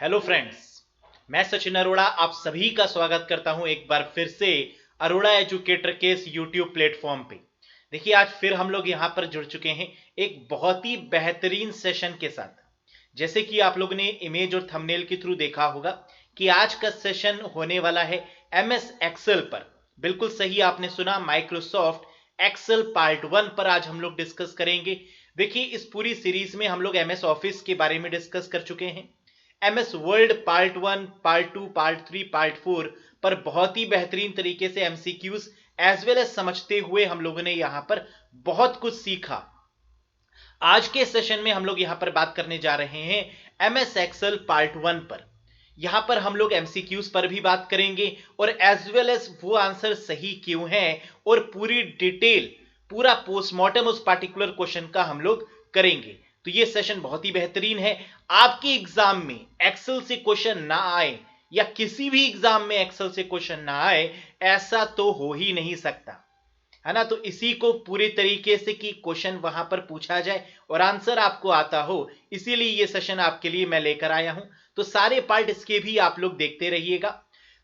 Hello friends, मैं सचिन अरोड़ा आप सभी का स्वागत करता हूं एक बार फिर से अरोड़ा एजुकेटर के इस यूट्यूब प्लेटफॉर्म पे। देखिए, आज फिर हम लोग यहां पर जुड़ चुके हैं एक बहुत ही बेहतरीन सेशन के साथ। जैसे कि आप लोगों ने इमेज और थंबनेल के थ्रू देखा होगा कि आज का सेशन होने वाला है एमएस एक्सेल पर। बिल्कुल सही आपने सुना, माइक्रोसॉफ्ट एक्सेल पार्ट 1 पर आज हम लोग डिस्कस करेंगे। देखिए, इस पूरी सीरीज में हम लोग एमएस ऑफिस के बारे में डिस्कस कर चुके हैं। MS world part 1, part 2, part 3, part 4 पर बहुत ही बेहतरीन तरीके से एमसीक्यूज एज वेल एज समझते हुए हम लोगों ने यहां पर बहुत कुछ सीखा। आज के सेशन में हम लोग यहां पर बात करने जा रहे हैं एमएस एक्सेल पार्ट 1 पर। यहां पर हम लोग एमसीक्यूज पर भी बात करेंगे और एज वेल एज वो आंसर सही क्यों है और पूरी डिटेल, पूरा पोस्टमार्टम उस पार्टिकुलर क्वेश्चन का हम लोग करेंगे। तो ये सेशन बहुत ही बेहतरीन है। आपके एग्जाम में एक्सेल से क्वेश्चन ना आए या किसी भी एग्जाम में एक्सेल से क्वेश्चन ना आए, ऐसा तो हो ही नहीं सकता, है ना। तो इसी को पूरे तरीके से कि क्वेश्चन वहां पर पूछा जाए और आंसर आपको आता हो, इसीलिए ये सेशन आपके लिए मैं लेकर आया हूं। तो सारे पार्ट इसके भी आप लोग देखते रहिएगा।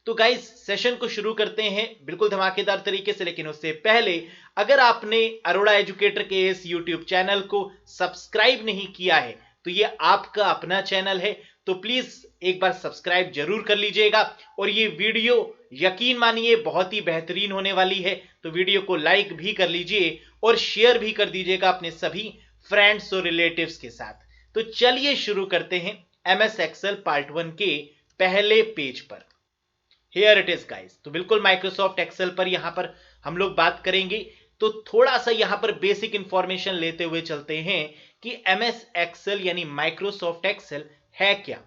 तो गाइस, सेशन को शुरू करते हैं बिल्कुल धमाकेदार तरीके से। लेकिन उससे पहले, अगर आपने अरोड़ा एजुकेटर के इस यूट्यूब चैनल को सब्सक्राइब नहीं किया है तो ये आपका अपना चैनल है, तो प्लीज एक बार सब्सक्राइब जरूर कर लीजिएगा। और ये वीडियो यकीन मानिए बहुत ही बेहतरीन होने वाली है, तो वीडियो को लाइक भी कर लीजिए और शेयर भी कर दीजिएगा अपने सभी फ्रेंड्स और रिलेटिव्स के साथ। तो चलिए शुरू करते हैं एमएस एक्सेल पार्ट 1 के पहले पेज पर। Here it is guys. तो बिल्कुल माइक्रोसॉफ्ट एक्सेल पर यहां पर हम लोग बात करेंगे। तो थोड़ा सा यहां पर बेसिक इंफॉर्मेशन लेते हुए चलते हैं कि एमएस एक्सेल यानी माइक्रोसॉफ्ट एक्सेल है क्या।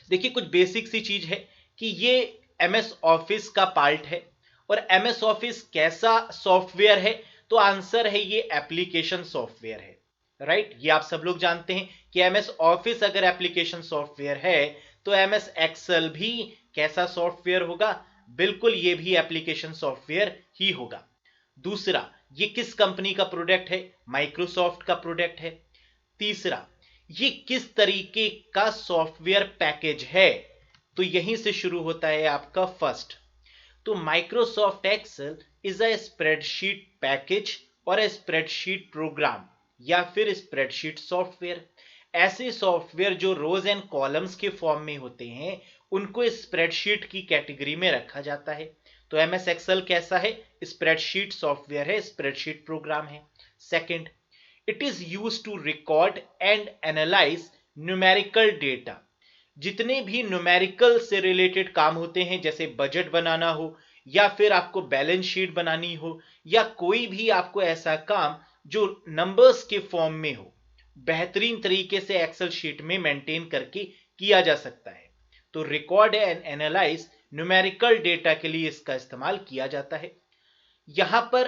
देखिए, कुछ बेसिक सी चीज है कि ये एमएस ऑफिस का पार्ट है। और एमएस ऑफिस कैसा सॉफ्टवेयर है, तो आंसर है ये एप्लीकेशन सॉफ्टवेयर है। राइट, ये आप सब लोग जानते हैं कि एमएस ऑफिस अगर एप्लीकेशन सॉफ्टवेयर है तो एमएस एक्सेल भी कैसा सॉफ्टवेयर होगा, बिल्कुल ये भी एप्लीकेशन सॉफ्टवेयर ही होगा। दूसरा, ये किस कंपनी का प्रोडक्ट है, माइक्रोसॉफ्ट का प्रोडक्ट है। तीसरा, ये किस तरीके का सॉफ्टवेयर पैकेज है, तो यहीं से शुरू होता है आपका फर्स्ट। तो Microsoft Excel is a spreadsheet package और अ स्प्रेडशीट प्रोग्राम या फिर स्प्रेडशीट सॉफ्टवेयर। ऐसे सॉफ्टवेयर जो रोज एंड कॉलम्स के फॉर्म में होते हैं, उनको स्प्रेडशीट की कैटेगरी में रखा जाता है। तो एमएस एक्सेल कैसा है, स्प्रेडशीट सॉफ्टवेयर है, स्प्रेडशीट प्रोग्राम है। Second, it is use to record and analyse numerical data. जितने भी न्यूमेरिकल से रिलेटेड काम होते हैं, जैसे बजट बनाना हो या फिर आपको बैलेंस शीट बनानी हो या कोई भी आपको ऐसा काम जो नंबर्स के फॉर्म में हो, बेहतरीन तरीके से एक्सेल शीट में मेंटेन करके किया जा सकता है। तो record and analyse numerical data के लिए इसका इस्तेमाल किया जाता है। यहां पर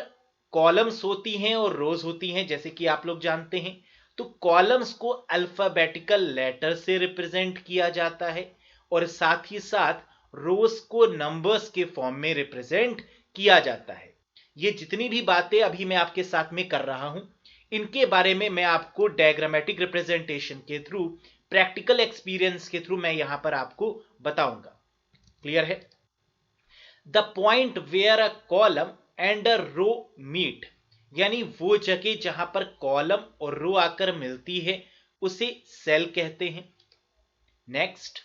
कॉलम्स होती हैं और रोज होती हैं, जैसे कि आप लोग जानते हैं। तो कॉलम्स को अल्फाबेटिकल लेटर से रिप्रेजेंट किया जाता है और साथ ही साथ रोज को नंबर्स के फॉर्म में रिप्रेजेंट किया जाता है। ये जितनी भी बातें अभी मैं आपके साथ में कर रहा हूं, इनके बारे में मैं आपको डायग्रामेटिक रिप्रेजेंटेशन के थ्रू, प्रैक्टिकल एक्सपीरियंस के थ्रू मैं यहां पर आपको बताऊंगा। क्लियर है? The point where a column and a row meet, यानी वो जगह जहां पर कॉलम और रो आकर मिलती है, उसे सेल कहते हैं। Next,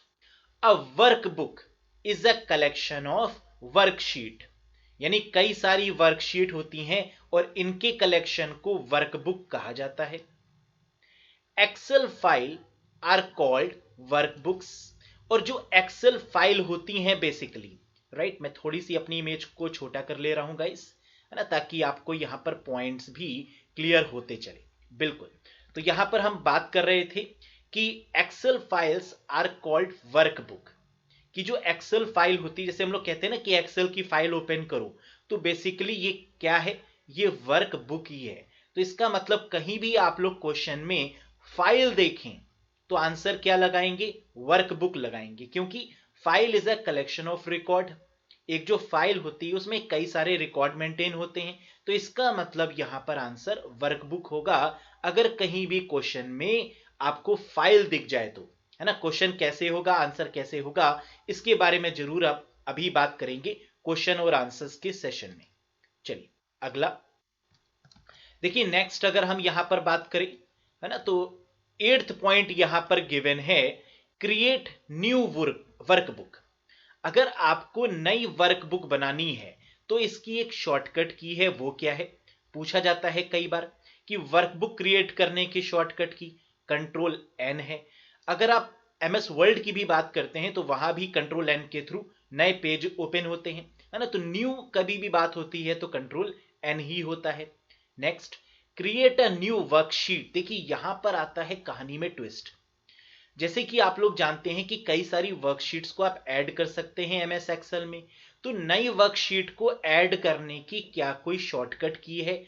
a workbook is a collection of worksheet, यानी कई सारी वर्कशीट होती हैं और इनके कलेक्शन को वर्कबुक कहा जाता है। Excel file are called workbooks, और जो एक्सेल फाइल होती हैं बेसिकली, राइट, मैं थोड़ी सी अपनी इमेज को छोटा कर ले रहा हूं गाइस, है ना, ताकि आपको यहां पर पॉइंट्स भी क्लियर होते चले। बिल्कुल। तो यहां पर हम बात कर रहे थे कि Excel files are called workbook, कि जो एक्सेल फाइल होती है, जैसे हम लोग कहते हैं ना कि एक्सेल की फाइल ओपन करो, तो बेसिकली ये क्या है, ये वर्क बुक ही है। तो इसका मतलब कहीं भी आप लोग क्वेश्चन में फाइल देखें तो आंसर क्या लगाएंगे, वर्क बुक लगाएंगे, क्योंकि file is a collection of record. एक जो फाइल होती है उसमें कई सारे रिकॉर्ड मेंटेन होते हैं, तो इसका मतलब यहां पर आंसर वर्कबुक होगा, अगर कहीं भी क्वेश्चन में आपको फाइल दिख जाए तो। है ना। क्वेश्चन कैसे होगा, आंसर कैसे होगा, इसके बारे में जरूर अब अभी बात करेंगे क्वेश्चन और आंसर्स के सेशन में। चलिए अगला देखिए, नेक्स्ट अगर हम यहां पर बात करें, है ना, तो 8th पॉइंट यहां पर गिवन है, क्रिएट न्यू वर्कबुक। अगर आपको नई वर्कबुक बनानी है तो इसकी एक शॉर्टकट की है, वो क्या है, पूछा जाता है कई बार कि वर्कबुक क्रिएट करने की शॉर्टकट की कंट्रोल एन है। अगर आप एमएस वर्ल्ड की भी बात करते हैं तो वहां भी कंट्रोल एन के थ्रू नए पेज ओपन होते हैं, है ना। तो न्यू कभी भी बात होती है तो कंट्रोल एन ही होता है। Next, create a new worksheet. देखिए यहां पर आता है कहानी में ट्विस्ट। जैसे कि आप लोग जानते हैं कि कई सारी वर्कशीट्स को आप ऐड कर सकते हैं एमएस एक्सेल में, तो नई वर्कशीट को ऐड करने की क्या कोई शॉर्टकट की है?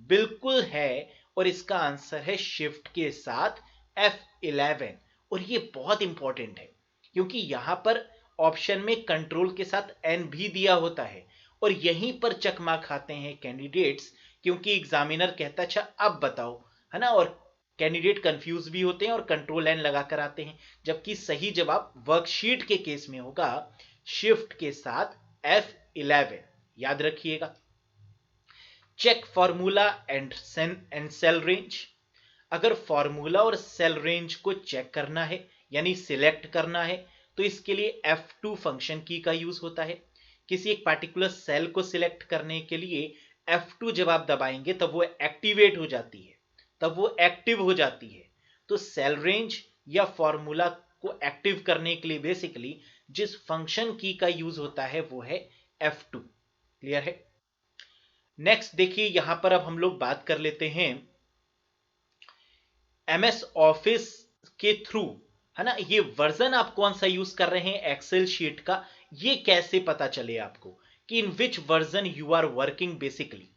बिल्कुल है, और इसका आंसर है शिफ्ट के साथ F11। और ये बहुत इंपॉर्टेंट है क्योंकि यहां पर ऑप्शन में कंट्रोल के साथ एन भी दिया होता है, और यहीं पर चकमा खाते हैं कैंडिडेट्स, क्योंकि एग्जामिनर कहता अच्छा अब बताओ, है ना, और कैंडिडेट कंफ्यूज भी होते हैं और कंट्रोल एन लगाकर आते हैं, जबकि सही जवाब वर्कशीट के केस में होगा शिफ्ट के साथ F11। याद रखिएगा। Check formula and cell range. अगर फॉर्मूला और सेल रेंज को चेक करना है यानी सिलेक्ट करना है तो इसके लिए F2 फंक्शन की का यूज होता है। किसी एक पार्टिकुलर सेल को सिलेक्ट करने के लिए F2 जब आप दबाएंगे तब वो एक्टिवेट हो जाती है, तब वो एक्टिव हो जाती है। तो सेल रेंज या फॉर्मूला को एक्टिव करने के लिए बेसिकली जिस फंक्शन की का यूज होता है वो है F2। क्लियर है। नेक्स्ट देखिए, यहां पर अब हम लोग बात कर लेते हैं एमएस ऑफिस के थ्रू, है ना, ये वर्जन आप कौन सा यूज कर रहे हैं एक्सेल शीट का, ये कैसे पता चले आपको कि in which version you are working basically.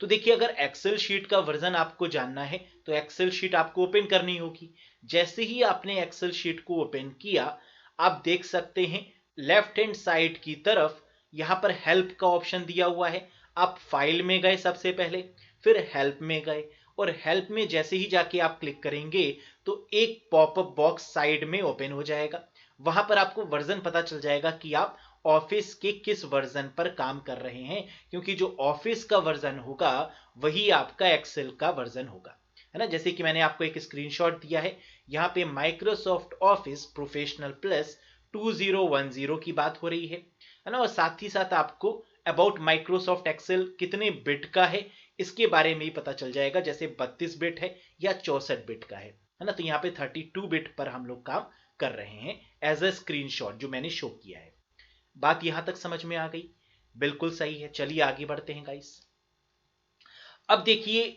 तो देखिए, अगर एक्सेल शीट का वर्जन आपको जानना है तो एक्सेल शीट आपको ओपन करनी होगी। जैसे ही आपने एक्सेल शीट को ओपन किया, आप देख सकते हैं लेफ्ट हैंड साइड की तरफ यहां पर हेल्प का ऑप्शन दिया हुआ है। आप फाइल में गए सबसे पहले, फिर हेल्प में गए, और हेल्प में जैसे ही जाके आप क्लिक करेंगे तो एक पॉपअप बॉक्स साइड में ओपन हो जाएगा। वहां पर आपको वर्जन पता चल जाएगा कि आप ऑफिस के किस वर्जन पर काम कर रहे हैं, क्योंकि जो ऑफिस का वर्जन होगा वही आपका एक्सेल का वर्जन होगा, है ना। जैसे कि मैंने आपको एक स्क्रीनशॉट दिया है, यहाँ पे माइक्रोसॉफ्ट ऑफिस प्रोफेशनल प्लस 2010 की बात हो रही है ना। और साथ ही साथ आपको अबाउट माइक्रोसॉफ्ट एक्सेल कितने बिट का है इसके बारे में ही पता चल जाएगा, जैसे 32 बिट है या 64 बिट का है ना। तो यहाँ पे 32 बिट पर हम लोग काम कर रहे हैं एज अ स्क्रीनशॉट जो मैंने शो किया है। बात यहां तक समझ में आ गई? बिल्कुल सही है। चलिए आगे बढ़ते हैं गाइस। अब देखिए,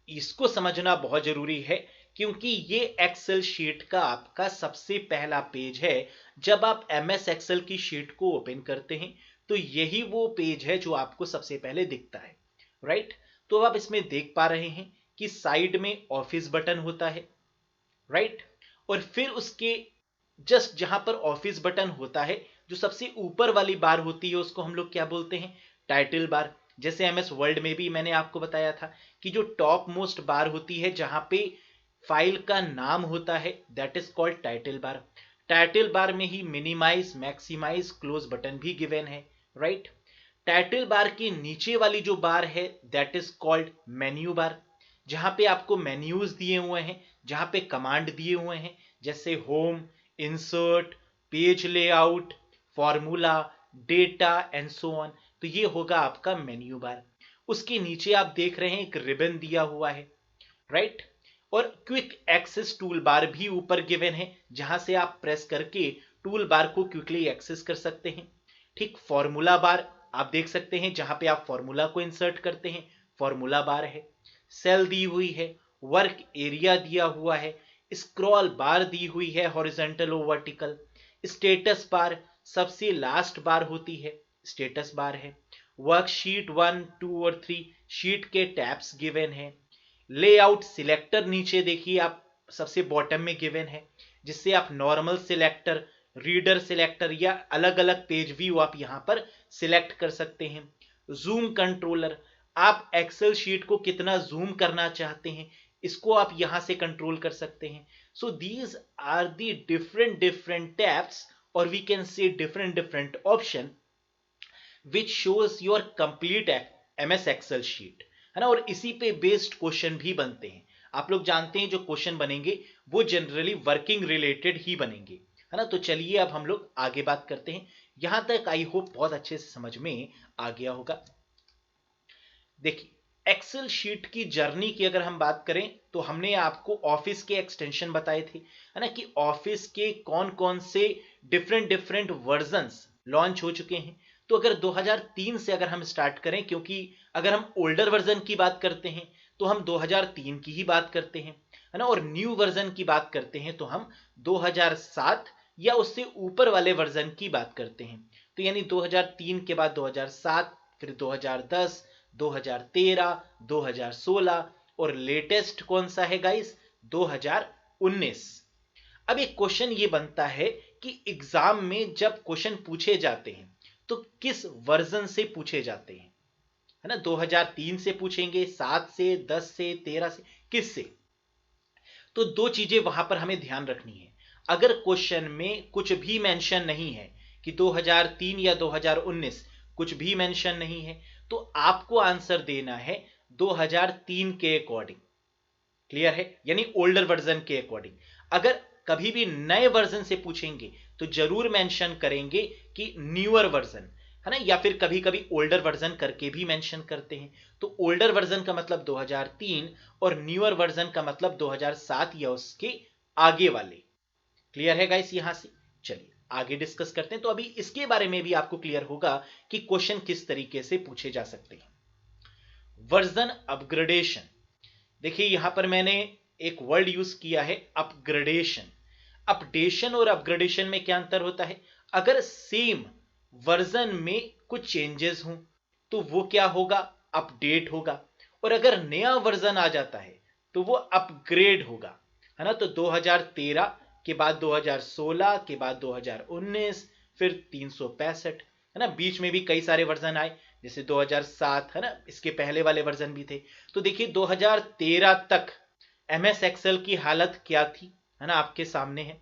इसको समझना बहुत जरूरी है क्योंकि ये एक्सेल शीट का आपका सबसे पहला पेज है। जब आप एमएस एक्सेल की शीट को ओपन करते हैं तो यही वो पेज है जो आपको सबसे पहले दिखता है, राइट। तो आप इसमें देख पा रहे हैं कि साइड में ऑफिस बटन होता है, राइट, और फिर उसके जस्ट जहां पर ऑफिस बटन होता है, जो सबसे ऊपर वाली बार होती है उसको हम लोग क्या बोलते हैं? Title bar. जैसे एमएस वर्ल्ड में भी मैंने आपको बताया था कि जो टॉप मोस्ट बार होती है जहां पे फाइल का नाम होता है, that is called title bar. Title bar में ही मिनिमाइज, मैक्सिमाइज, क्लोज बटन भी गिवन है, राइट। टाइटल बार के नीचे वाली जो बार है that is called menu bar, जहां पे आपको मेन्यूज दिए हुए हैं, जहां पे कमांड दिए हुए हैं, जैसे home, insert, page layout, formula, data and so on. तो ये होगा आपका मेन्यू बार। उसके नीचे आप देख रहे हैं एक रिबन दिया हुआ है, राइट। और क्विक एक्सेस टूल बार भी ऊपर गिवन है, जहां से आप प्रेस करके टूल बार को क्विकली एक्सेस कर सकते हैं। ठीक, फॉर्मूला बार आप देख सकते हैं, जहां पे आप फॉर्मूला को इंसर्ट करते हैं, फॉर्मूला बार है। सेल दी हुई है, वर्क एरिया दिया हुआ है, स्क्रॉल बार दी हुई है हॉरिजॉन्टल और वर्टिकल। स्टेटस बार सबसे लास्ट बार होती है, स्टेटस बार है। वर्कशीट 1, 2 और 3 शीट के टैब्स गिवन है। लेआउट सिलेक्टर नीचे देखिए आप सबसे बॉटम में गिवन है, जिससे आप नॉर्मल सिलेक्टर, रीडर सिलेक्टर या अलग अलग पेज व्यू आप यहां पर सिलेक्ट कर सकते हैं। जूम कंट्रोलर, आप एक्सेल शीट को कितना जूम करना चाहते हैं इसको आप यहां से कंट्रोल कर सकते हैं। So these are the different tabs, or we can say different option which shows your complete MS Excel sheet, है ना। और इसी पे बेस्ड क्वेश्चन भी बनते हैं। आप लोग जानते हैं जो क्वेश्चन बनेंगे वो जनरली वर्किंग रिलेटेड ही बनेंगे, है ना। तो चलिए अब हम लोग आगे बात करते हैं। यहां तक आई होप बहुत अच्छे से समझ में आ गया होगा। देखिए एक्सेल शीट की जर्नी की अगर हम बात करें तो हमने आपको ऑफिस के एक्सटेंशन बताए थे, है ना, कि ऑफिस के कौन कौन से डिफरेंट वर्जन्स लॉन्च हो चुके हैं। तो अगर 2003 से अगर हम स्टार्ट करें, क्योंकि अगर हम ओल्डर वर्जन की बात करते हैं तो हम 2003 की ही बात करते हैं, है ना। और न्यू वर्जन की बात करते हैं तो हम 2007 या उससे ऊपर वाले वर्जन की बात करते हैं। तो यानी 2003 के बाद 2007, फिर 2010, 2013, 2016 और लेटेस्ट कौन सा है गाइस, 2019। अब एक क्वेश्चन ये बनता है कि एग्जाम में जब क्वेश्चन पूछे जाते हैं तो किस वर्जन से पूछे जाते हैं, है ना। 2003 से पूछेंगे, 7 से, 10 से, 13 से, किस से। तो दो चीजें वहां पर हमें ध्यान रखनी है। अगर क्वेश्चन में कुछ भी मेंशन नहीं है कि 2003 या 2019, कुछ भी मेंशन नहीं है, तो आपको आंसर देना है 2003 के अकॉर्डिंग। क्लियर है, यानी ओल्डर वर्जन के अकॉर्डिंग। अगर कभी भी नए वर्जन से पूछेंगे तो जरूर मेंशन करेंगे कि न्यूअर वर्जन, है ना। या फिर कभी कभी ओल्डर वर्जन करके भी मेंशन करते हैं। तो ओल्डर वर्जन का मतलब 2003 और न्यूअर वर्जन का मतलब 2007 या उसके आगे वाले। क्लियर है गाइस यहां से। चलिए आगे डिस्कस करते हैं। तो अभी इसके बारे में भी आपको क्लियर होगा कि क्वेश्चन किस तरीके से पूछे जा सकते हैं। Version upgradation. देखिए यहां पर मैंने एक वर्ड यूज किया है, अपग्रेडेशन। अपडेशन और अपग्रेडेशन में क्या अंतर होता है। अगर सेम वर्जन में कुछ चेंजेस हों तो वो क्या होगा, अपडेट होगा। और अगर नया वर्जन आ जाता है तो वो अपग्रेड होगा, है ना। तो 2013 के बाद 2016 के बाद 2019, फिर 365, है ना। बीच में भी कई सारे वर्जन आए, जैसे 2007, है ना, इसके पहले वाले वर्जन भी थे। तो देखिए 2013 तक एमएस एक्सेल की हालत क्या थी, है ना, आपके सामने है।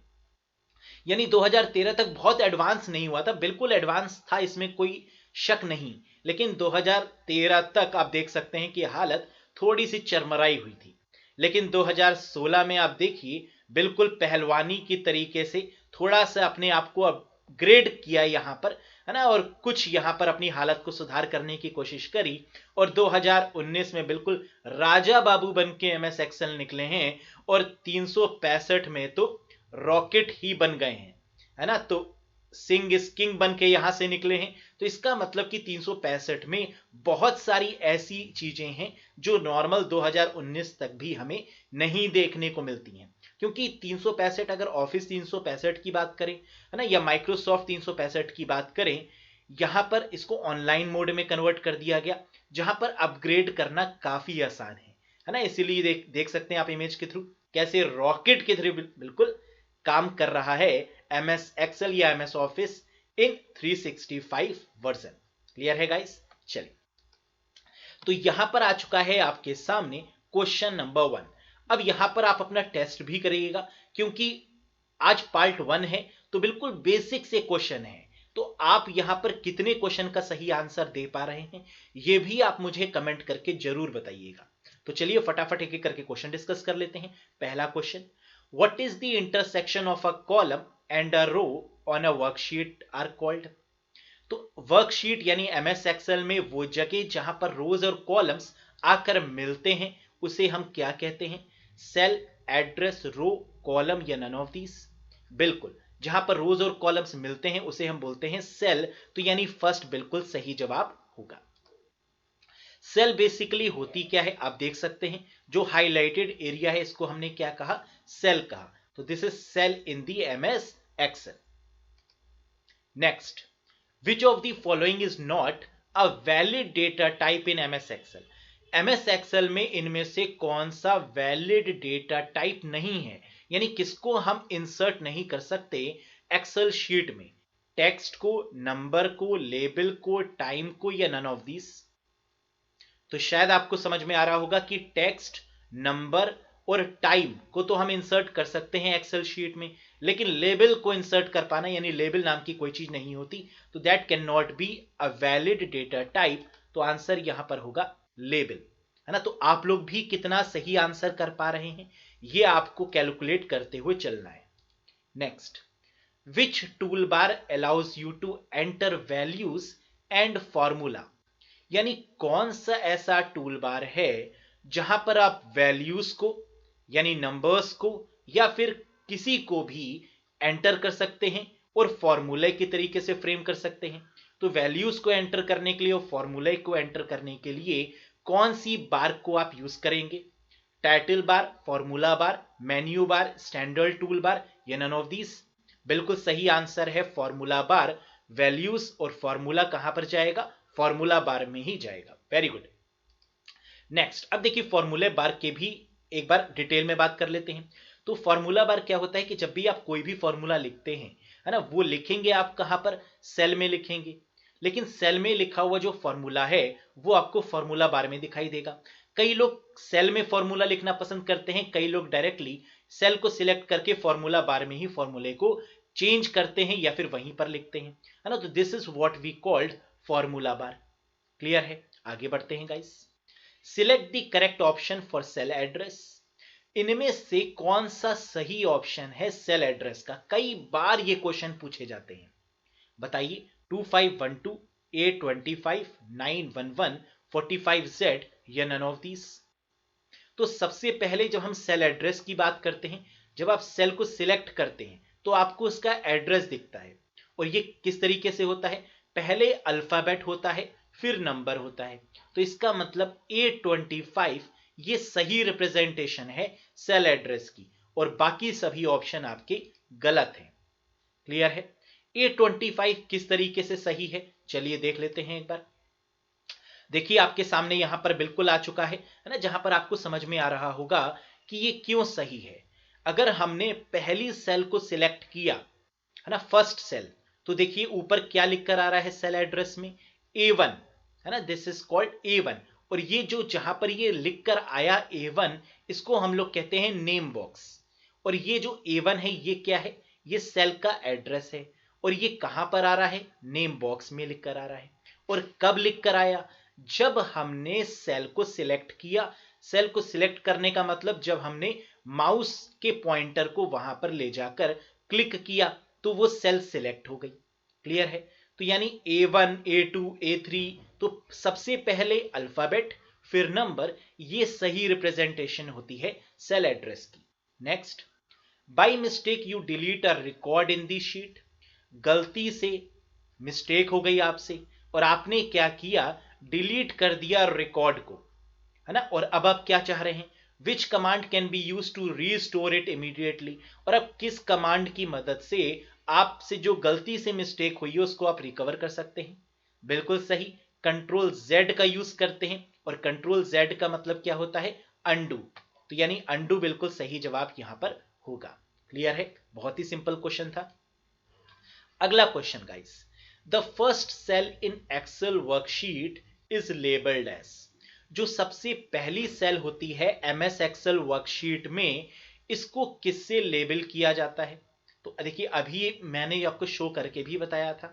यानी 2013 तक बहुत एडवांस नहीं हुआ था, बिल्कुल एडवांस था, इसमें कोई शक नहीं। लेकिन 2013 तक आप देख सकते हैं कि हालत थोड़ी सी चरमराई हुई थी। लेकिन 2016 में आप देखिए बिल्कुल पहलवानी की तरीके से थोड़ा सा अपने आप को अपग्रेड किया यहां पर, है ना। और कुछ यहां पर अपनी हालत को सुधार करने की कोशिश करी। और 2019 में बिल्कुल राजा बाबू बन के एमएस एक्सेल निकले हैं। और 365 में तो रॉकेट ही बन गए हैं, है ना। तो सिंग इज किंग बन के यहां से निकले हैं। तो इसका मतलब कि 365 में बहुत सारी ऐसी चीजें हैं जो नॉर्मल 2019 तक भी हमें नहीं देखने को मिलती हैं। क्योंकि 365 अगर ऑफिस 365 की बात करें, है ना, या माइक्रोसॉफ्ट 365 की बात करें, यहां पर इसको ऑनलाइन मोड में कन्वर्ट कर दिया गया, जहां पर अपग्रेड करना काफी आसान है ना। इसीलिए देख सकते हैं आप इमेज के थ्रू कैसे रॉकेट के थ्रू बिल्कुल काम कर रहा है एमएस एक्सेल या MS office in 365 version. Clear है गाइस। चलिए तो यहां पर आ चुका है आपके सामने क्वेश्चन नंबर 1। अब यहां पर आप अपना टेस्ट भी करिएगा, क्योंकि आज पार्ट 1 है तो बिल्कुल बेसिक से क्वेश्चन है। तो आप यहां पर कितने क्वेश्चन का सही आंसर दे पा रहे हैं ये भी आप मुझे कमेंट करके जरूर बताइएगा। तो चलिए फटाफट एक एक करके क्वेश्चन डिस्कस कर लेते हैं। पहला question, What is the intersection of a column and a row on a worksheet are called? तो वर्कशीट यानी एमएस एक्सेल में वो जगह जहां पर रोज और कॉलम्स आकर मिलते हैं उसे हम क्या कहते हैं, सेल, एड्रेस, रो, कॉलम या नन ऑफ दीस। बिल्कुल, जहां पर रोज और कॉलम्स मिलते हैं उसे हम बोलते हैं सेल। तो यानी फर्स्ट बिल्कुल सही जवाब होगा। सेल बेसिकली होती क्या है आप देख सकते हैं, जो हाईलाइटेड एरिया है इसको हमने क्या कहा, सेल कहा। तो this is cell in the MS Excel. Next, which of the following is not a valid data type in MS Excel. MS Excel में इनमें से कौन सा वैलिड डेटा टाइप नहीं है, यानी किसको हम इंसर्ट नहीं कर सकते एक्सेल शीट में, टेक्स्ट को, नंबर को, लेबल को, टाइम को या नन ऑफ दीस। तो शायद आपको समझ में आ रहा होगा कि टेक्स्ट, नंबर और टाइम को तो हम इंसर्ट कर सकते हैं एक्सेल शीट में, लेकिन लेबल को इंसर्ट कर पाना, यानी लेबल नाम की कोई चीज नहीं होती, तो that can not be a valid data type. तो आंसर यहां पर होगा लेबल, है ना। तो आप लोग भी कितना सही आंसर कर पा रहे हैं ये आपको कैलकुलेट करते हुए चलना है। Next, which tool bar allows you to enter values and formula, यानी कौन सा ऐसा टूल बार है जहां पर आप वैल्यूज को, यानी नंबर्स को, या फिर किसी को भी एंटर कर सकते हैं और फॉर्मूले के तरीके से फ्रेम कर सकते हैं। तो वैल्यूज को एंटर करने के लिए और फॉर्मूले को एंटर करने के लिए कौन सी बार को आप यूज करेंगे? Title bar, formula bar, menu bar, standard tool bar, या नन ऑफ दीज? बिल्कुल सही आंसर है फॉर्मूला बार। वैल्यूज और फॉर्मूला कहां पर जाएगा? फॉर्मूला बार में ही जाएगा। Very good. नेक्स्ट, अब देखिए फॉर्मूले बार के भी एक बार डिटेल में बात कर लेते हैं। तो फॉर्मूला बार क्या होता है कि जब भी आप कोई भी फॉर्मूला लिखते हैं, है ना, वो लिखेंगे आप कहां पर? सेल में लिखेंगे। लेकिन सेल में लिखा हुआ जो फॉर्मूला है वो आपको फॉर्मूला बार में दिखाई देगा। कई लोग सेल में फॉर्मूला लिखना पसंद करते हैं, कई लोग डायरेक्टली सेल को सिलेक्ट करके फॉर्मूला बार में ही फॉर्मूले को चेंज करते हैं या फिर वहीं पर लिखते हैं, है ना। तो this is what we called formula bar. Clear है? आगे बढ़ते हैं guys. Select the correct option for cell address. इनमें से कौन सा सही ऑप्शन है सेल एड्रेस का? कई बार ये क्वेश्चन पूछे जाते हैं, बताइए। 2512, 825, 911, 45Z, या नन ऑफ दीज? तो सबसे पहले जब हम सेल एड्रेस की बात करते हैं, जब आप सेल को सिलेक्ट करते हैं तो आपको उसका एड्रेस दिखता है। और ये किस तरीके से होता है? पहले अल्फाबेट होता है, फिर नंबर होता है। तो इसका मतलब 825 ये सही रिप्रेजेंटेशन है सेल एड्रेस की, और बाकी सभी ऑप्शन आपके गलत हैं। क्लियर है? 825 किस तरीके से सही है, चलिए देख लेते हैं एक बार। देखिए आपके सामने यहां पर बिल्कुल आ चुका है ना, जहां पर आपको समझ में आ रहा होगा कि ये क्यों सही है। अगर हमने पहली सेल को सिलेक्ट किया, है ना, फर्स्ट सेल, तो देखिए ऊपर क्या लिखकर आ रहा है सेल एड्रेस में? A1, है ना, दिस इज कॉल्ड A1। और ये जो जहां पर ये लिखकर आया A1, इसको हम लोग कहते हैं नेम बॉक्स। और ये जो A1 है ये क्या है? ये सेल का एड्रेस है। और ये कहां पर आ रहा है? नेम बॉक्स में लिखकर आ रहा है। और कब लिखकर आया? जब हमने सेल को सिलेक्ट किया। सेल को सिलेक्ट करने का मतलब जब हमने माउस के पॉइंटर को वहां पर ले जाकर क्लिक किया तो वो सेल सिलेक्ट हो गई। क्लियर है? तो यानी A1, A2, A3, तो सबसे पहले अल्फाबेट फिर नंबर, ये सही रिप्रेजेंटेशन होती है सेल एड्रेस की। Next, by mistake you delete a record in the sheet. गलती से मिस्टेक हो गई आपसे और आपने क्या किया? डिलीट कर दिया रिकॉर्ड को, है ना। और अब आप क्या चाह रहे हैं? Which command can be use to restore it immediately. और अब किस कमांड की मदद से आपसे जो गलती से मिस्टेक हुई है उसको आप रिकवर कर सकते हैं? बिल्कुल सही, कंट्रोल जेड का यूज करते हैं। और कंट्रोल जेड का मतलब क्या होता है? अंडू। तो यानी अंडू बिल्कुल सही जवाब यहां पर होगा। क्लियर है? बहुत ही सिंपल क्वेश्चन था। अगला question guys, the first cell in Excel worksheet is labelled as. जो सबसे पहली सेल होती है एमएस एक्सेल वर्कशीट में, इसको किससे लेबल किया जाता है? तो देखिए अभी मैंने आपको शो करके भी बताया था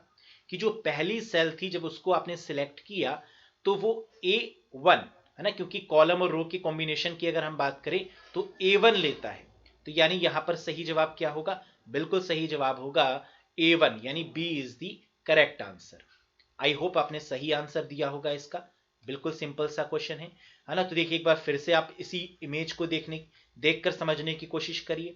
कि जो पहली सेल थी जब उसको आपने सिलेक्ट किया तो वो A1, है ना, क्योंकि कॉलम और रो की कॉम्बिनेशन की अगर हम बात करें तो A1 लेता है। तो यानी यहां पर सही जवाब क्या होगा? बिल्कुल सही जवाब होगा A1, यानी B is the correct answer. I hope आपने सही आंसर दिया होगा इसका। बिल्कुल सिंपल सा क्वेश्चन है ना। तो देखिए एक बार फिर से आप इसी इमेज को देखकर समझने की कोशिश करिए।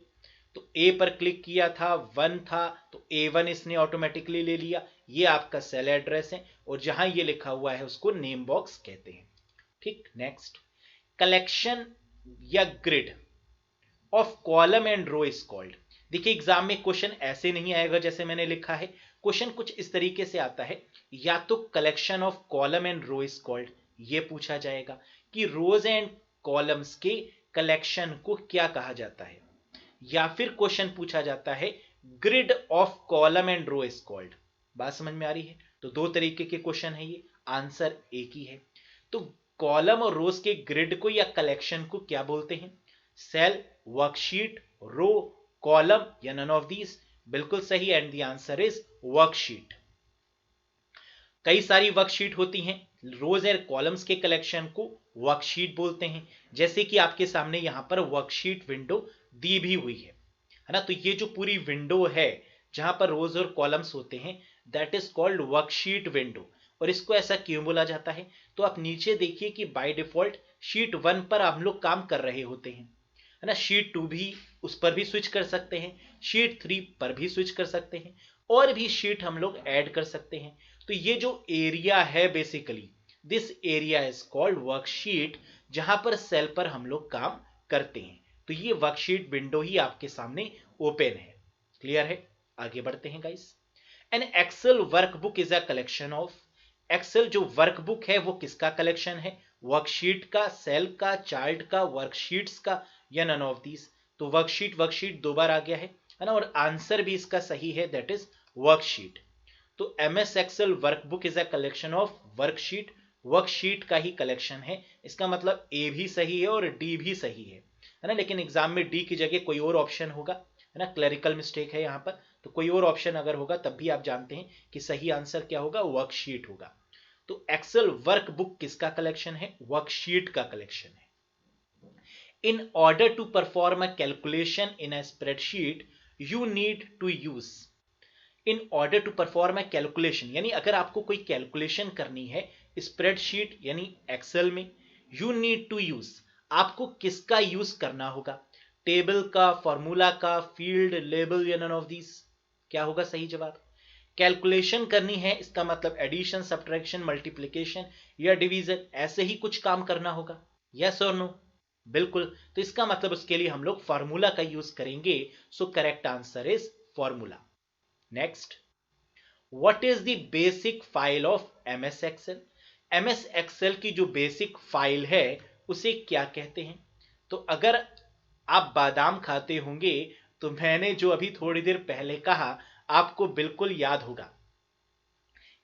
तो ए पर क्लिक किया था, 1 था, तो A1 इसने ऑटोमेटिकली ले लिया। ये आपका सेल एड्रेस है और जहां ये लिखा हुआ है उसको नेम बॉक्स कहते हैं। ठीक। नेक्स्ट, कलेक्शन या grid of column and row is called. देखिए एग्जाम में क्वेश्चन ऐसे नहीं आएगा जैसे मैंने लिखा है। क्वेश्चन कुछ इस तरीके से आता है, या तो collection of column and row is called, ये पूछा जाएगा कि रोज एंड कॉलम्स के कलेक्शन को क्या कहा जाता है, या फिर क्वेश्चन पूछा जाता है grid of column and row is called. बात समझ में आ रही है? तो दो तरीके के क्वेश्चन है ये, आंसर एक ही है। तो कॉलम और रोज के ग्रिड को या कलेक्शन को क्या बोलते हैं? सेल, वर्कशीट, रो, कॉलम या नन ऑफ दीज? बिल्कुल सही, and the answer is worksheet. कई सारी वर्कशीट होती हैं, रोज एंड कॉलम्स के कलेक्शन को वर्कशीट बोलते हैं। जैसे कि आपके सामने यहां पर वर्कशीट विंडो दी भी हुई है ना। तो ये जो पूरी विंडो है जहां पर रोज और कॉलम्स होते हैं, that is called worksheet window. और इसको ऐसा क्यों बोला जाता है? तो आप नीचे देखिए कि बाय डिफॉल्ट शीट 1 पर हम लोग काम कर रहे होते हैं, है ना। शीट 2 भी, उस पर भी स्विच कर सकते हैं, शीट 3 पर भी स्विच कर सकते हैं, और भी शीट हम लोग ऐड कर सकते हैं। तो ये जो एरिया है, basically this area is called worksheet, जहां पर सेल पर हम लोग काम करते हैं। तो ये वर्कशीट विंडो ही आपके सामने ओपन है। क्लियर है? आगे बढ़ते हैं guys. An Excel workbook is a collection of, Excel जो वर्कबुक है वो किसका कलेक्शन है? वर्कशीट का, सेल का, चार्ट का, वर्कशीट्स का या नन ऑफ दीज? तो वर्कशीट वर्कशीट दो बार आ गया है ना, और आंसर भी इसका सही है, दैट इज वर्कशीट। तो MS Excel workbook is a collection of worksheet, worksheet का ही कलेक्शन है। इसका मतलब ए भी सही है और डी भी सही है ना। लेकिन एग्जाम में डी की जगह कोई और ऑप्शन होगा, है ना, क्लरिकल मिस्टेक है यहाँ पर। तो कोई और ऑप्शन अगर होगा तब भी आप जानते हैं कि सही आंसर क्या होगा, वर्कशीट होगा। तो एक्सेल वर्कबुक किसका कलेक्शन है? वर्कशीट का कलेक्शन है। In order to perform a calculation in a spreadsheet, you need to use, in order to perform a calculation, यानी अगर आपको कोई कैलकुलेशन करनी है स्प्रेडशीट यानी एक्सेल में, यू नीड टू यूज, आपको किसका यूज करना होगा? टेबल का, फॉर्मूला का, फील्ड, लेबल या नन ऑफ दीज? क्या होगा सही जवाब? कैलकुलेशन करनी है, इसका मतलब एडिशन, सब्ट्रैक्शन, मल्टीप्लिकेशन या डिवीजन, ऐसे ही कुछ काम करना होगा। यस और नो? बिल्कुल। तो इसका मतलब उसके लिए हम लोग फॉर्मूला का यूज करेंगे। So correct answer is formula. Next, what is the basic file of MS Excel? MS Excel की जो बेसिक फाइल है उसे क्या कहते हैं? तो अगर आप बादाम खाते होंगे तो मैंने जो अभी थोड़ी देर पहले कहा आपको बिल्कुल याद होगा।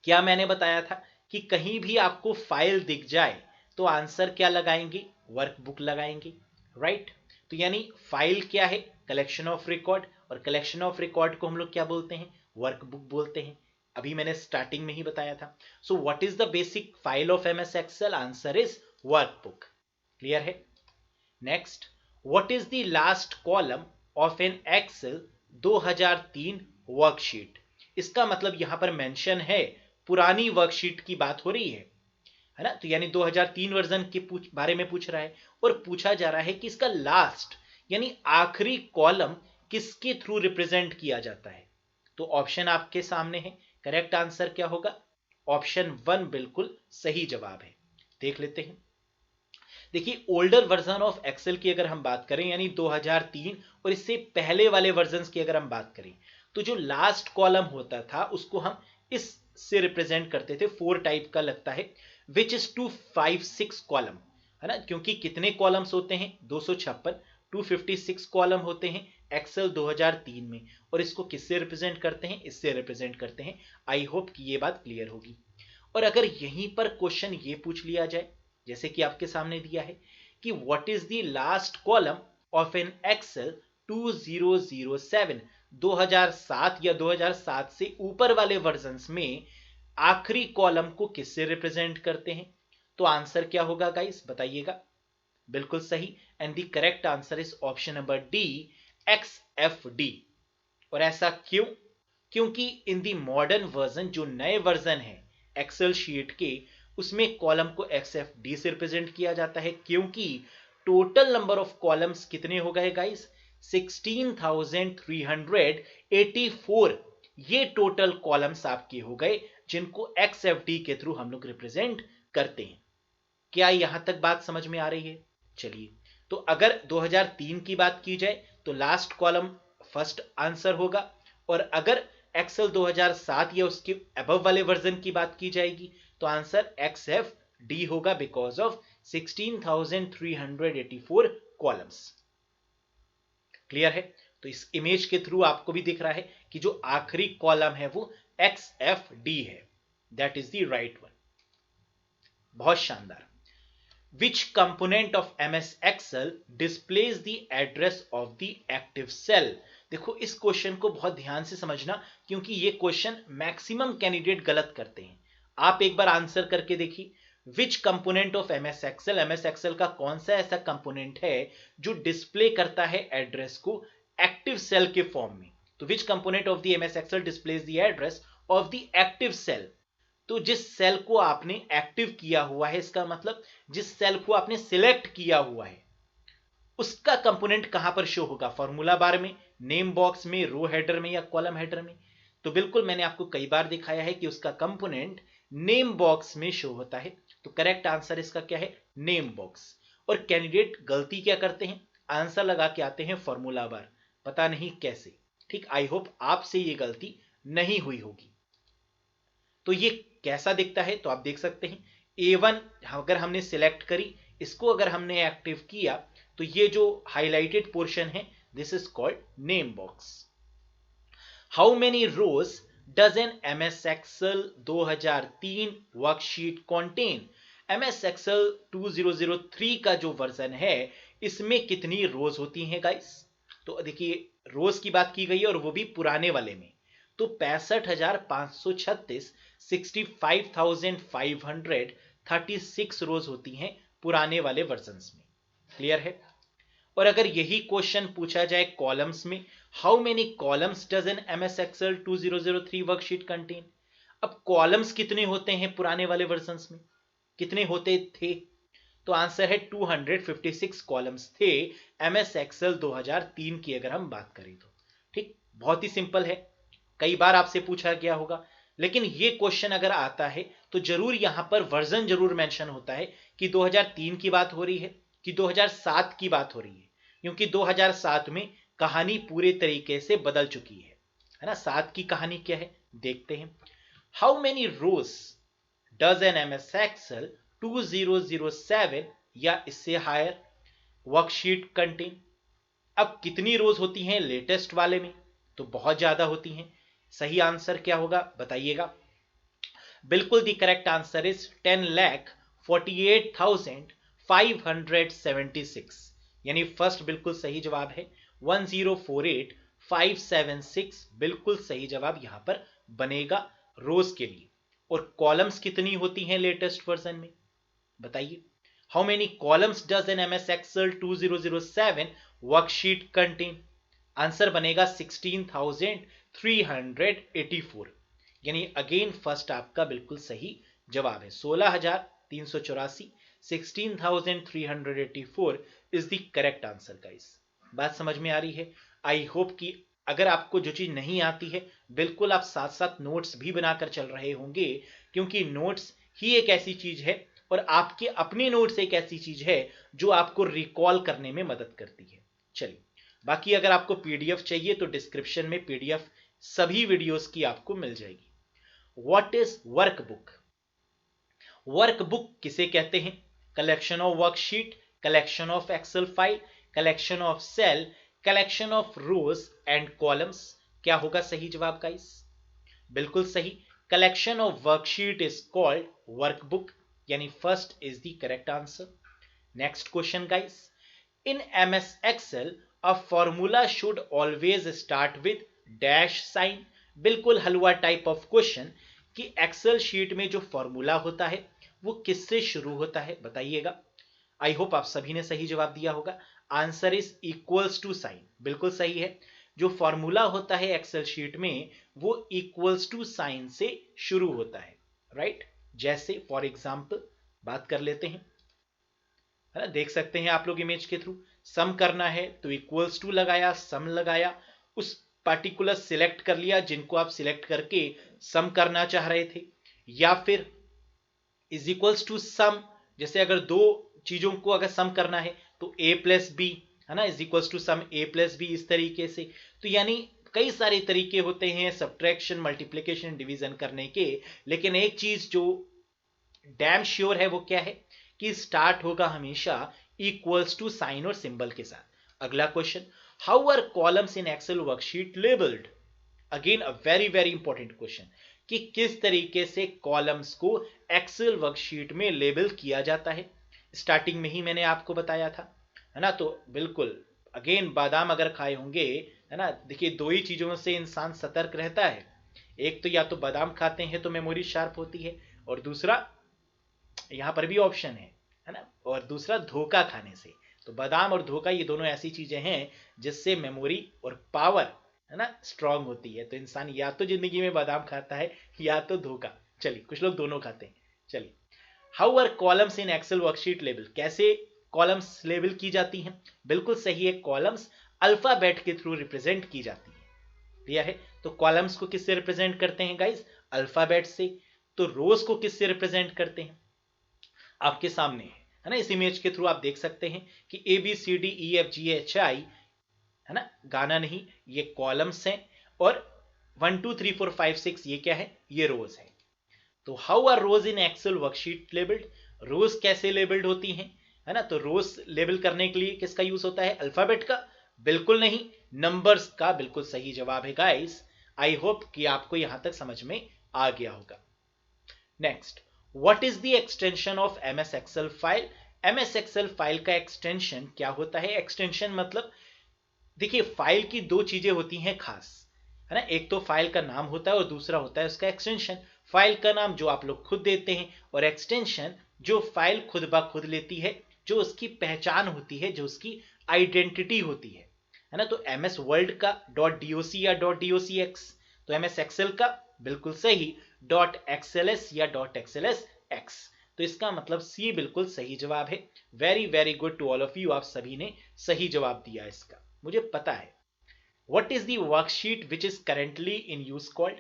क्या मैंने बताया था कि कहीं भी आपको फाइल दिख जाए तो आंसर क्या लगाएंगे? वर्कबुक लगाएंगे, राइट। तो यानी फाइल क्या है? कलेक्शन ऑफ रिकॉर्ड, और कलेक्शन ऑफ रिकॉर्ड को हम लोग क्या बोलते हैं? वर्कबुक बोलते हैं। अभी मैंने स्टार्टिंग में ही बताया था। So what is the basic file of MS Excel? Answer is workbook. Clear है? Next, what is the last column of an Excel 2003 worksheet? इसका मतलब यहां पर मेंशन है पुरानी वर्कशीट की बात हो रही है ना। तो यानी 2003 वर्जन के बारे में पूछ रहा है, और पूछा जा रहा है कि इसका लास्ट यानी आखिरी कॉलम किसके थ्रू रिप्रेजेंट किया जाता है? तो ऑप्शन आपके सामने है। करेक्ट आंसर क्या होगा? ऑप्शन 1 बिल्कुल सही जवाब है। देख लेते हैं। देखिए, ओल्डर वर्जन ऑफ एक्सेल की अगर हम बात करें यानी 2003 और इससे पहले वाले वर्जन्स की अगर हम बात करें, तो जो लास्ट कॉलम होता था उसको हम इस से रिप्रेजेंट करते थे। 4 टाइप का लगता है, विच इज 256 कॉलम, है ना। क्योंकि कितने कॉलम्स होते हैं? 256, 256 कॉलम होते हैं एक्सेल 2003 में। और इसको किससे रिप्रेजेंट करते हैं? इससे रिप्रेजेंट करते हैं। आई होप कि ये बात क्लियर होगी। और अगर यहीं पर क्वेश्चन ये पूछ लिया जाए, जैसे कि आपके सामने दिया है कि what is the last column of an Excel 2007, 2007 या 2007 से ऊपर वाले वर्जन्स में आखिरी कॉलम को किससे रिप्रेजेंट करते हैं? तो आंसर क्या होगा गाइस, बताइएगा। बिल्कुल सही, and the correct answer is option number D, XFD। और ऐसा क्यों? क्योंकि इन द मॉडर्न वर्जन, जो नए वर्जन है एक्सेल शीट के, उसमें कॉलम को XFD से रिप्रेजेंट किया जाता है। क्योंकि टोटल नंबर ऑफ कॉलम्स कितने हो गए गाइस? 16,384। ये टोटल कॉलम्स आपके हो गए जिनको XFD के थ्रू हम लोग रिप्रेजेंट करते हैं। क्या यहां तक बात समझ में आ रही है? चलिए, तो अगर 2003 की बात की जाए तो लास्ट कॉलम फर्स्ट आंसर होगा, और अगर एक्सेल 2007 या उसके अबव वाले वर्जन की बात की जाएगी तो आंसर XFD होगा, बिकॉज ऑफ 16,384 कॉलम्स। क्लियर है? तो इस इमेज के थ्रू आपको भी दिख रहा है कि जो आखिरी कॉलम है वो XFD है। That is the right one. बहुत शानदार। Which component of MS Excel displays the address of the active cell. देखो इस क्वेश्चन को बहुत ध्यान से समझना, क्योंकि ये क्वेश्चन मैक्सिमम कैंडिडेट गलत करते हैं। आप एक बार आंसर करके देखिए, विच component of MS Excel, MS Excel का कौन सा ऐसा कंपोनेंट है जो डिस्प्ले करता है एड्रेस को एक्टिव सेल के फॉर्म में। तो which component of the MS Excel displays the address of the active cell. तो जिस सेल को आपने एक्टिव किया हुआ है, इसका मतलब जिस सेल को आपने सिलेक्ट किया हुआ है उसका कंपोनेंट कहां पर शो होगा, फॉर्मूला बार में, नेम बॉक्स में, रो हेडर में या कॉलम हेडर में। तो बिल्कुल मैंने आपको कई बार दिखाया है कि उसका कंपोनेंट नेम बॉक्स में शो होता है। तो करेक्ट आंसर इसका क्या है, नेम बॉक्स। और कैंडिडेट गलती क्या करते हैं, आंसर लगा के आते हैं फॉर्मूला बार, पता नहीं कैसे। ठीक, आई होप आपसे ये गलती नहीं हुई होगी। तो ये कैसा दिखता है, तो आप देख सकते हैं A1 अगर हमने सिलेक्ट करी, इसको अगर हमने एक्टिव किया, तो ये जो हाईलाइटेड पोर्शन है this is called name box. How many rows does an MS Excel 2003 worksheet contain. MS Excel 2003 का जो वर्जन है इसमें कितनी रोज होती हैं गाइस। तो देखिए रोज की बात की गई है और वो भी पुराने वाले में। तो 65,536 65,536 रोज होती हैं पुराने वाले वर्जन्स में। क्लियर है। और अगर यही क्वेश्चन पूछा जाए कॉलम्स में, how many columns does an MS Excel 2003 worksheet contain. अब कॉलम्स कितने होते हैं पुराने वाले वर्जन्स में, कितने होते थे, तो आंसर है 256 कॉलम्स थे MS Excel 2003 की अगर हम बात करें तो। ठीक, बहुत ही सिंपल है, कई बार आपसे पूछा गया होगा। लेकिन ये क्वेश्चन अगर आता है तो जरूर यहां पर वर्जन जरूर मेंशन होता है कि 2003 की बात हो रही है कि 2007 की बात हो रही है, क्योंकि 2007 में कहानी पूरे तरीके से बदल चुकी है ना। 7 की कहानी क्या है देखते हैं। How many rows does an MS Excel 2007 या इससे हायर वर्कशीट कंटेन। अब कितनी रोज होती हैं लेटेस्ट वाले में, तो बहुत ज्यादा होती हैं। सही आंसर क्या होगा बताइएगा। बिल्कुल द करेक्ट आंसर इज 10,48,576, यानी फर्स्ट बिल्कुल सही जवाब है 10,48,576 बिल्कुल सही जवाब यहां पर बनेगा रोज के लिए। और कॉलम्स कितनी होती हैं लेटेस्ट वर्जन में बताइए। How many columns does an MS Excel 2007 worksheet contain. Answer बनेगा 16,384, यानी अगेन फर्स्ट आपका बिल्कुल सही जवाब है 16,384। 16,384 is the correct answer guys. बात समझ में आ रही है। आई होप कि अगर आपको जो चीज नहीं आती है बिल्कुल आप साथ साथ नोट्स भी बनाकर चल रहे होंगे, क्योंकि नोट्स ही एक ऐसी चीज है और आपके अपने नोट्स एक ऐसी चीज है जो आपको रिकॉल करने में मदद करती है। चलिए, बाकी अगर आपको PDF चाहिए तो डिस्क्रिप्शन में PDF सभी वीडियोस की आपको मिल जाएगी। What is workbook. वर्कबुक किसे कहते हैं, collection of worksheet, collection of Excel file, collection of cell, collection of rows and columns. क्या होगा सही जवाब गाइस, बिल्कुल सही, collection of worksheet is called workbook, यानी first is the correct answer. Next question guys, in MS Excel a formula should always start with dash sign। बिल्कुल हलवा type of question कि Excel sheet में जो formula होता है वो किससे शुरू होता है बताइएगा। आई होप आप सभी ने सही जवाब दिया होगा। Answer is equals to sign, बिल्कुल सही है। जो फॉर्मूला होता है एक्सेल शीट में वो इक्वल्स टू साइन से शुरू होता है, राइट। जैसे फॉर एग्जाम्पल बात कर लेते हैं, है ना, देख सकते हैं आप लोग इमेज के थ्रू। सम करना है तो इक्वल्स टू लगाया, सम लगाया, उस पार्टिकुलर सिलेक्ट कर लिया जिनको आप सिलेक्ट करके सम करना चाह रहे थे, या फिर इज इक्वल्स टू सम, जैसे अगर दो चीजों को अगर सम करना है तो a प्लस बी, है ना, is equals to sum a plus B, इस तरीके से। तो यानी कई सारे तरीके होते हैं सब्ट्रैक्शन, मल्टीप्लिकेशन, डिवीजन करने के, लेकिन एक चीज जो डैम श्योर है वो क्या है कि स्टार्ट होगा हमेशा इक्वल्स टू साइन और सिंबल के साथ। अगला question, how are columns in Excel worksheet labelled. Again a very very important question कि किस तरीके से कॉलम्स को एक्सेल वर्कशीट में लेबल किया जाता है। स्टार्टिंग में ही मैंने आपको बताया था, है ना। तो बिल्कुल अगेन बादाम अगर खाए होंगे, है ना, देखिए दो ही चीजों से इंसान सतर्क रहता है। एक तो या तो बादाम खाते हैं तो मेमोरी शार्प होती है, और दूसरा यहाँ पर भी ऑप्शन है ना, और दूसरा धोखा खाने से। तो बादाम और धोखा ये दोनों ऐसी चीजें हैं जिससे मेमोरी और पावर, है ना, स्ट्रांग होती है। तो इंसान या तो जिंदगी में बादाम खाता है या तो धोखा। चलिए, कुछ लोग दोनों खाते हैं। चलिए, how are columns in Excel worksheet label, कैसे कॉलम्स लेबल की जाती हैं? बिल्कुल सही है, कॉलम्स अल्फाबेट के थ्रू रिप्रेजेंट की जाती है। क्लियर है? तो कॉलम्स को किससे रिप्रेजेंट करते हैं गाइस? अल्फाबेट से। तो रोज को किससे रिप्रेजेंट करते हैं? आपके सामने है ना, इस इमेज के थ्रू आप देख सकते हैं कि ABCDEFGHI, है ना, गाना नहीं, ये कॉलम्स हैं, और 1 2 3 4 5 6 ये क्या है? ये रोज है। तो how are rows in Excel worksheet labelled? Rows कैसे लेबल्ड होती हैं, है ना? तो रोज लेबल करने के लिए किसका यूज होता है? अल्फाबेट का? बिल्कुल नहीं, नंबर्स का बिल्कुल सही जवाब है गाइस। आई होप कि आपको यहां तक समझ में आ गया होगा। Next, what is the extension of MS Excel file? MS Excel file का एक्सटेंशन क्या होता है? एक्सटेंशन मतलब, देखिए फाइल की दो चीजें होती हैं खास, है ना। एक तो फाइल का नाम होता है और दूसरा होता है उसका एक्सटेंशन। फाइल का नाम जो आप लोग खुद देते हैं, और एक्सटेंशन जो फाइल खुद ब खुद लेती है, जो उसकी पहचान होती है, जो उसकी आइडेंटिटी होती है ना। तो MS वर्ल्ड का .doc या .docx, तो MS एक्सेल का बिल्कुल सही .xls या .xlsx। तो इसका मतलब सी बिल्कुल सही जवाब है। Very very good to all of you, आप सभी ने सही जवाब दिया इसका, मुझे पता है। What is the worksheet which is currently in use called?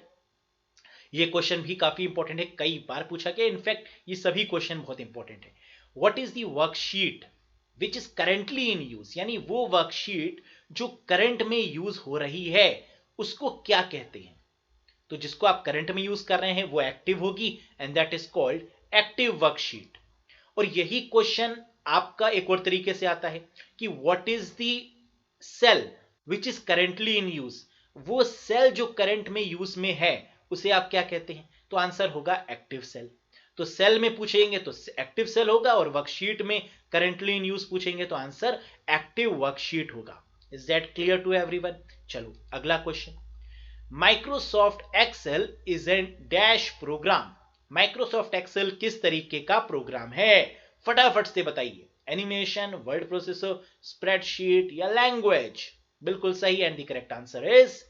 ये क्वेश्चन भी काफी इंपॉर्टेंट है, कई बार पूछा गया, इनफैक्ट ये सभी क्वेश्चन बहुत इंपॉर्टेंट है। What is the worksheet which is currently in use? यानी वो वर्कशीट जो करंट में यूज हो रही है, उसको क्या कहते हैं? तो जिसको आप करंट में यूज कर रहे हैं वो एक्टिव होगी, and that is called active worksheet. और यही क्वेश्चन आपका एक और तरीके से आता है कि what is the cell which is currently in use? वो सेल जो करंट में यूज में है उसे आप क्या कहते हैं? तो आंसर होगा एक्टिव सेल। तो सेल में पूछेंगे तो एक्टिव सेल होगा, और वर्कशीट में करेंटली इन यूज पूछेंगे तो आंसर एक्टिव वर्कशीट होगा। Is that clear to everyone? चलो अगला question. Microsoft Excel is an dash program. Microsoft Excel किस तरीके का प्रोग्राम है? फटाफट से बताइए। एनिमेशन, वर्ड प्रोसेसर, स्प्रेडशीट या लैंग्वेज? बिल्कुल सही, and the correct answer is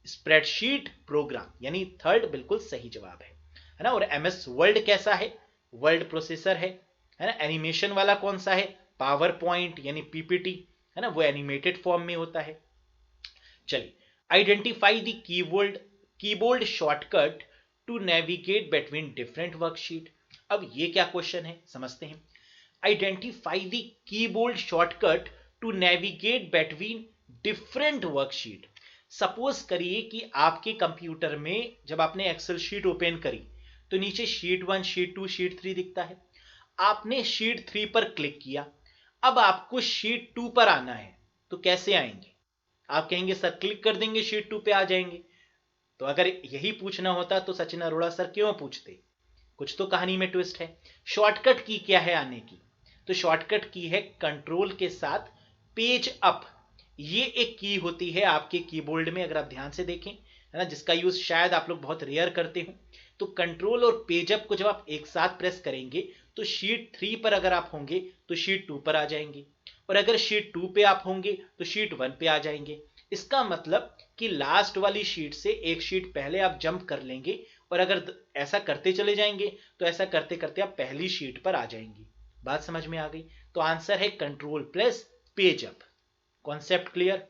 spreadsheet program, यानी थर्ड बिल्कुल सही जवाब है ना। और MS वर्ड कैसा है? वर्ड प्रोसेसर है ना। एनिमेशन वाला कौन सा है? पावर पॉइंट यानी PPT, है ना, वो एनिमेटेड फॉर्म में होता है। चलिए, identify the keyboard shortcut to navigate between different worksheet. अब ये क्या क्वेश्चन है, समझते हैं। Identify the keyboard shortcut to navigate between different worksheet. Suppose करिए कि आपके कंप्यूटर में जब आपने एक्सेल शीट ओपन करी तो नीचे शीट 1, शीट 2, शीट 3 दिखता है। आपने शीट 3 पर क्लिक किया, अब आपको शीट 2 पर आना है, तो कैसे आएंगे? आप कहेंगे सर क्लिक कर देंगे शीट 2 पे आ जाएंगे। तो अगर यही पूछना होता तो सचिन अरोड़ा सर क्यों पूछते? कुछ तो कहानी में ट्विस्ट है। शॉर्टकट की क्या है आने की? तो शॉर्टकट की है कंट्रोल के साथ पेज अप। ये एक की होती है आपके कीबोर्ड में, अगर आप ध्यान से देखें, है ना, जिसका यूज शायद आप लोग बहुत रेयर करते हो। तो कंट्रोल और पेज अप को जब आप एक साथ प्रेस करेंगे तो शीट 3 पर अगर आप होंगे तो शीट 2 पर आ जाएंगे, और अगर शीट 2 पे आप होंगे तो शीट 1 पे आ जाएंगे। इसका मतलब कि लास्ट वाली शीट से एक शीट पहले आप जंप कर लेंगे, और अगर ऐसा करते चले जाएंगे तो ऐसा करते करते आप पहली शीट पर आ जाएंगे। बात समझ में आ गई? तो आंसर है control plus page up. Concept clear?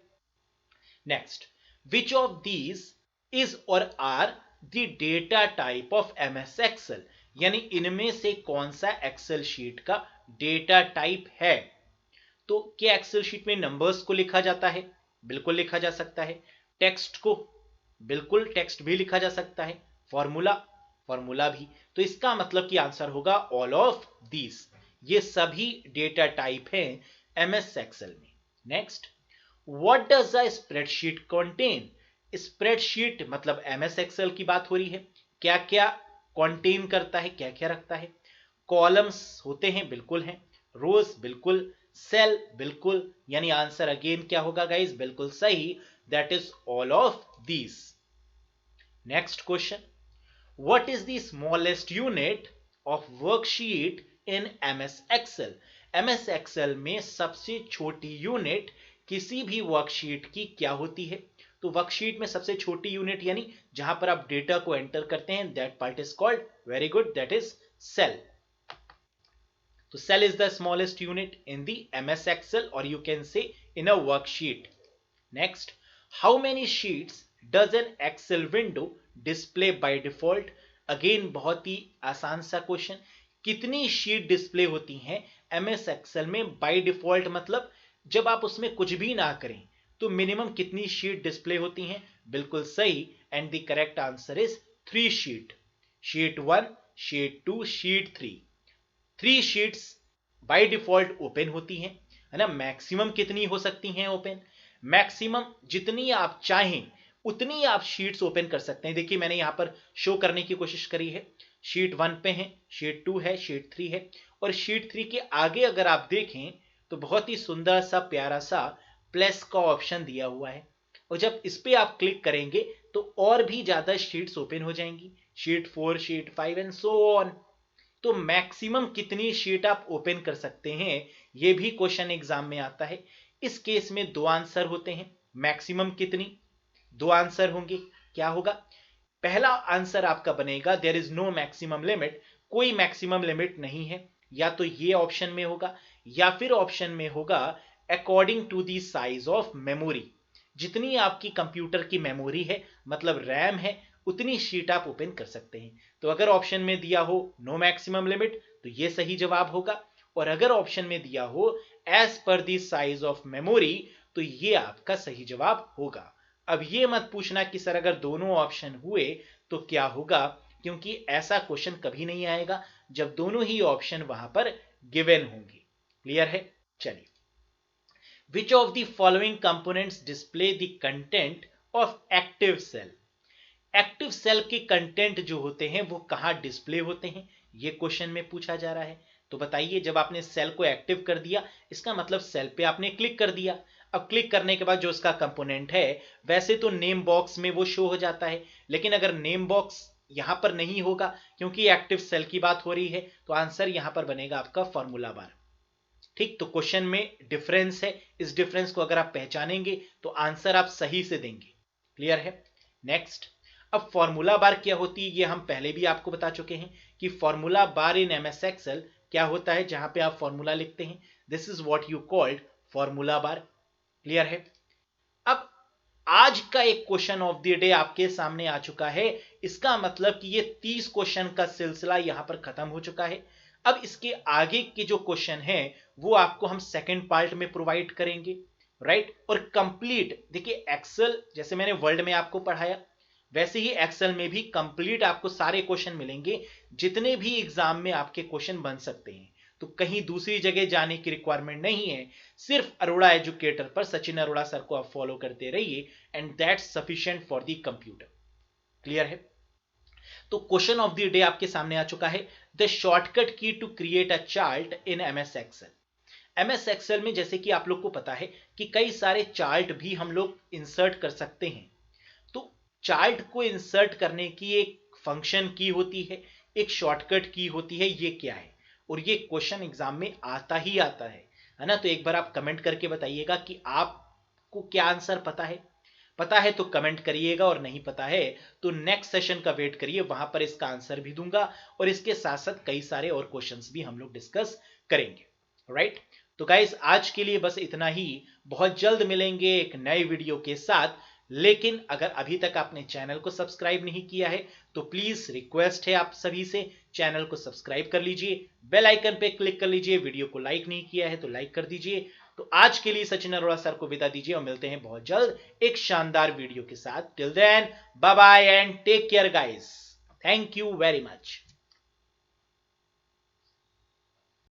Next, which of these is or are the data type of MS Excel? यानी इनमें से कौन सा एक्सेल शीट का डेटा टाइप है? तो क्या एक्सेल शीट में नंबर्स को लिखा जाता है? बिल्कुल लिखा जा सकता है। टेक्स्ट को? बिल्कुल टेक्स्ट भी लिखा जा सकता है। फॉर्मूला? फॉर्मूला भी। तो इसका मतलब कि आंसर होगा ऑल ऑफ दीज। ये सभी डेटा टाइप हैं MS एक्सेल में। Next, what does a spreadsheet contain? Spreadsheet मतलब MS एक्सेल की बात हो रही है। क्या क्या कंटेन करता है, क्या क्या रखता है? कॉलम्स होते हैं, बिल्कुल हैं। रोज बिल्कुल, सेल बिल्कुल, यानी आंसर अगेन क्या होगा गाइस, बिल्कुल सही, that is all of these. Next question, what is the smallest unit of worksheet in MS Excel? MS Excel में सबसे छोटी यूनिट किसी भी वर्कशीट की क्या होती है? तो वर्कशीट में सबसे छोटी यूनिट यानी जहां पर आप डेटा को एंटर करते हैं, that part is called, very good, that is cell. तो cell is the smallest unit in the MS Excel or you can say in a worksheet. Next, how many sheets does an Excel window display by default? Again बहुत ही आसान सा question, कितनी sheet display होती हैं MS Excel में by default, मतलब जब आप उसमें कुछ भी ना करें तो मिनिमम कितनी शीट डिस्प्ले होती हैं? बिल्कुल सही, and the correct answer is 3 sheet. Sheet 1, sheet 2, sheet 3, 3 sheets by default open होती हैं, है ना। मैक्सिमम कितनी हो सकती हैं ओपन? मैक्सिमम जितनी आप चाहें उतनी आप शीट्स ओपन कर सकते हैं। देखिए मैंने यहां पर शो करने की कोशिश करी है, शीट 1 पे है, शीट 2 है, शीट 3 है, और शीट 3 के आगे अगर आप देखें तो बहुत ही सुंदर सा प्यारा सा प्लस का ऑप्शन दिया हुआ है, और जब इस पे आप क्लिक करेंगे तो और भी ज्यादा शीट्स ओपन हो जाएंगी, sheet 4, sheet 5 and so on. तो मैक्सिमम कितनी शीट आप ओपन कर सकते हैं, यह भी क्वेश्चन एग्जाम में आता है। इस केस में दो आंसर होते हैं, मैक्सिमम कितनी, दो आंसर होंगे, क्या होगा? पहला आंसर आपका बनेगा there is no maximum limit, कोई मैक्सिमम लिमिट नहीं है, या तो ये ऑप्शन में होगा, या फिर ऑप्शन में होगा according to the size of memory, जितनी आपकी कंप्यूटर की मेमोरी है, मतलब रैम है, उतनी शीट आप ओपन कर सकते हैं। तो अगर ऑप्शन में दिया हो नो मैक्सिमम लिमिट तो ये सही जवाब होगा, और अगर ऑप्शन में दिया हो as per the size of memory तो ये आपका सही जवाब होगा। अब ये मत पूछना कि सर अगर दोनों ऑप्शन हुए तो क्या होगा, क्योंकि ऐसा क्वेश्चन कभी नहीं आएगा जब दोनों ही ऑप्शन वहां पर गिवन होंगे। क्लियर है? चलिए, which of the following components display the content of active cell? Active cell के कंटेंट जो होते हैं वो कहां डिस्प्ले होते हैं, ये क्वेश्चन में पूछा जा रहा है। तो बताइए, जब आपने सेल को एक्टिव कर दिया इसका मतलब सेल पे आपने क्लिक कर दिया, अब क्लिक करने के बाद जो उसका कंपोनेंट है वैसे तो नेम बॉक्स में वो शो हो जाता है, लेकिन अगर नेम बॉक्स यहां पर नहीं होगा क्योंकि एक्टिव सेल की बात हो रही है, तो आंसर यहां पर बनेगा आपका फॉर्मूला बार। ठीक, तो क्वेश्चन में डिफरेंस है, इस डिफरेंस को अगर आप पहचानेंगे तो आंसर आप सही से देंगे। क्लियर है? नेक्स्ट, अब फॉर्मूला बार क्या होती है ये हम पहले भी आपको बता चुके हैं कि फॉर्मूला बार इन MS Excel क्या होता है, जहां पे आप फॉर्मूला लिखते हैं, this is what you called formula bar. Clear है? अब आज का एक क्वेश्चन ऑफ द डे आपके सामने आ चुका है, इसका मतलब कि ये 30 क्वेश्चन का सिलसिला यहां पर खत्म हो चुका है। अब इसके आगे के जो क्वेश्चन है वो आपको हम सेकंड पार्ट में प्रोवाइड करेंगे, राइट। और कंप्लीट, देखिए एक्सेल जैसे मैंने वर्ल्ड में आपको पढ़ाया वैसे ही एक्सेल में भी कंप्लीट आपको सारे क्वेश्चन मिलेंगे, जितने भी एग्जाम में आपके क्वेश्चन बन सकते हैं। तो कहीं दूसरी जगह जाने की रिक्वायरमेंट नहीं है, सिर्फ अरोड़ा एजुकेटर पर सचिन अरोड़ा सर को आप फॉलो करते रहिए, and that's sufficient for the computer. Clear है? तो क्वेश्चन ऑफ द डे आपके सामने आ चुका है, the shortcut key to create a chart in MS Excel। MS Excel में जैसे कि आप लोग को पता है कि कई सारे चार्ट भी हम लोग इंसर्ट कर सकते हैं। तो चार्ट को इंसर्ट करने की एक फंक्शन की होती है, एक शॉर्टकट की होती है, ये क्या है? और ये क्वेश्चन एग्जाम में आता ही आता है ना। तो एक बार आप कमेंट करके बताइएगा कि आपको क्या आंसर पता है। पता है तो कमेंट करिएगा, और नहीं पता है तो नेक्स्ट सेशन का वेट करिए, वहां पर इसका आंसर भी दूंगा, और इसके साथ साथ कई सारे और क्वेश्चंस भी हम लोग डिस्कस करेंगे, राइट। तो गाइस आज के लिए बस इतना ही, बहुत जल्द मिलेंगे एक नए वीडियो के साथ। लेकिन अगर अभी तक आपने चैनल को सब्सक्राइब नहीं किया है तो प्लीज रिक्वेस्ट है आप सभी से, चैनल को सब्सक्राइब कर लीजिए, बेल आइकन पे क्लिक कर लीजिए, वीडियो को लाइक नहीं किया है तो लाइक कर दीजिए। तो आज के लिए सचिन अरोड़ा सर को विदा दीजिए, और मिलते हैं बहुत जल्द एक शानदार वीडियो के साथ। Till then bye bye and take care guys, thank you very much.